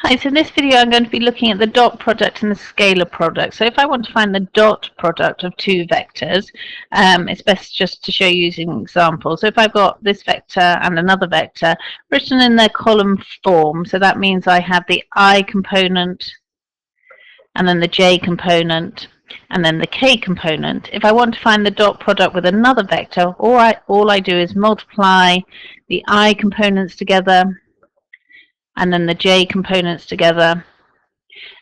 Hi, so in this video I'm going to be looking at the dot product and the scalar product. So if I want to find the dot product of two vectors, it's best just to show you using examples. So if I've got this vector and another vector written in their column form, so that means I have the I component and then the j component and then the k component. If I want to find the dot product with another vector, all I do is multiply the I components together and then the j components together,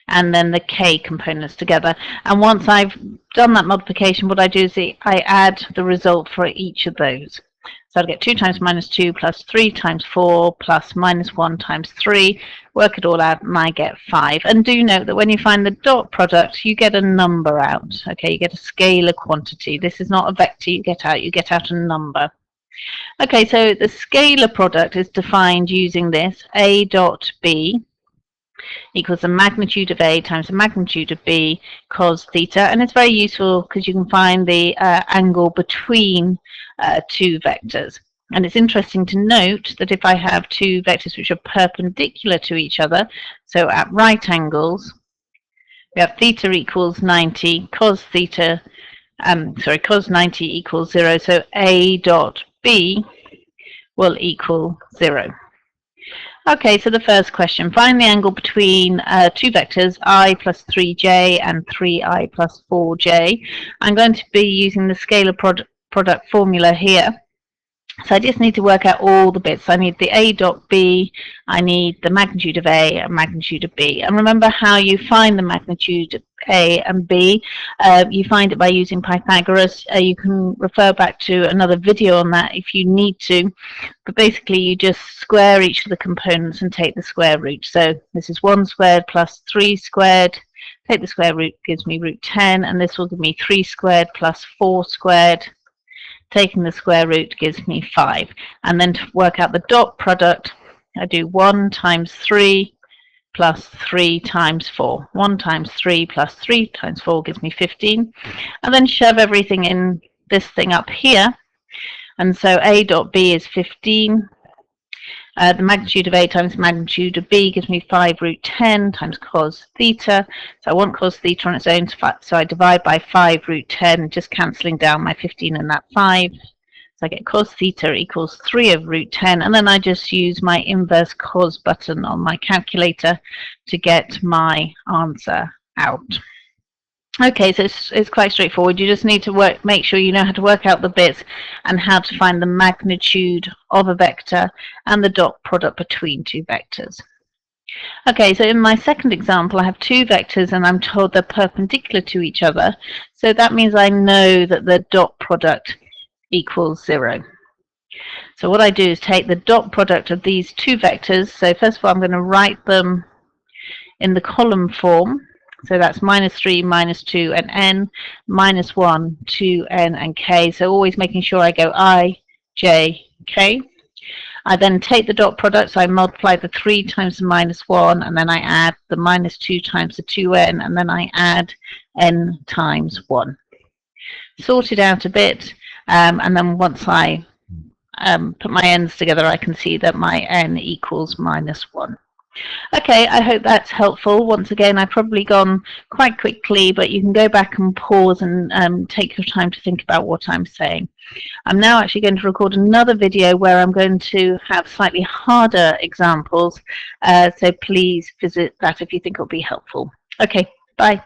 and then the k components together. And once I've done that multiplication, what I do is I add the result for each of those. So I'll get 2 times minus 2 plus 3 times 4 plus minus 1 times 3, work it all out, and I get 5. And do note that when you find the dot product, you get a number out. Okay, you get a scalar quantity. This is not a vector you get out a number. Okay, so the scalar product is defined using this. A dot B equals the magnitude of A times the magnitude of B cos theta. And it's very useful because you can find the angle between two vectors. And it's interesting to note that if I have two vectors which are perpendicular to each other, so at right angles, we have theta equals 90, cos 90 equals 0. So A dot B will equal 0. Okay, so the first question, find the angle between two vectors, I plus 3j and 3i plus 4j. I'm going to be using the scalar product formula here. So I just need to work out all the bits. I need the A dot B, I need the magnitude of A and magnitude of B. And remember how you find the magnitude of A and B. You find it by using Pythagoras. You can refer back to another video on that if you need to. But basically you just square each of the components and take the square root. So this is 1 squared plus 3 squared. Take the square root gives me root 10, and this will give me 3 squared plus 4 squared. Taking the square root gives me 5. And then to work out the dot product, I do 1 times 3 plus 3 times 4. 1 times 3 plus 3 times 4 gives me 15. And then shove everything in this thing up here. And so A dot B is 15. The magnitude of A times the magnitude of B gives me 5 root 10 times cos theta. So I want cos theta on its own, so I divide by 5 root 10, just cancelling down my 15 and that 5. So I get cos theta equals 3 of root 10, and then I just use my inverse cos button on my calculator to get my answer out. Okay, so it's quite straightforward. You just need to make sure you know how to work out the bits and how to find the magnitude of a vector and the dot product between two vectors. Okay, so in my second example, I have two vectors and I'm told they're perpendicular to each other. So that means I know that the dot product equals 0. So what I do is take the dot product of these two vectors. So first of all, I'm going to write them in the column form. So that's minus 3, minus 2, and n, minus 1, 2, n, and k. So always making sure I go I, j, k. I then take the dot product, so I multiply the 3 times the minus 1, and then I add the minus 2 times the 2n, and then I add n times 1. Sort it out a bit, and then once I put my n's together, I can see that my n equals minus 1. Okay, I hope that's helpful. Once again, I've probably gone quite quickly, but you can go back and pause and take your time to think about what I'm saying. I'm now actually going to record another video where I'm going to have slightly harder examples, so please visit that if you think it'll be helpful. Okay, bye.